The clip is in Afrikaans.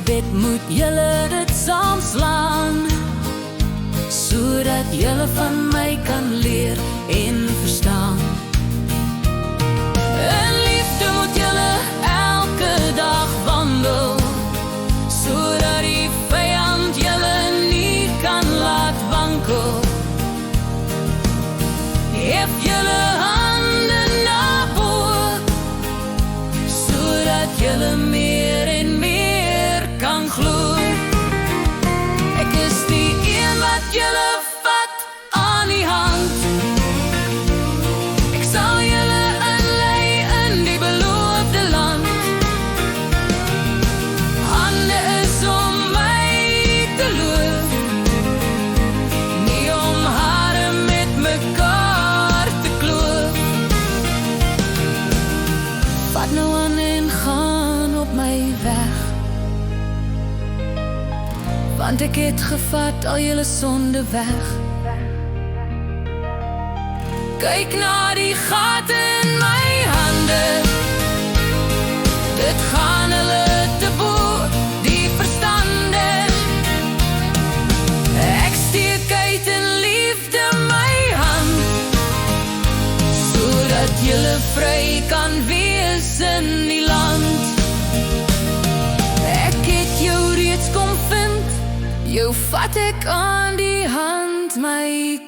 gebed moet julle dit saam slaan, sodat julle van my kan leer en verstaan. In liefde moet julle elke dag wandel, sodat die vyand julle nie kan laat wankel. Hef julle hande na bo, sodat julle meer en meer kan glo. Ek is die een wat julle vat aan die hand. Ek sal julle inlei in die beloofde land. Hande is om my te loof, nie om hare met mekaar te kloof. Vat nou aan en gaan op my weg, want ek het gevat al julle sonde weg. Kyk na die gate in my hande, dit gaan hulle te boer, die verstande. Ek steek uit in liefde my hand, sodat julle vry kan wees in die land. Ek het jou reeds kom vind, jou vat ek aan die hand, my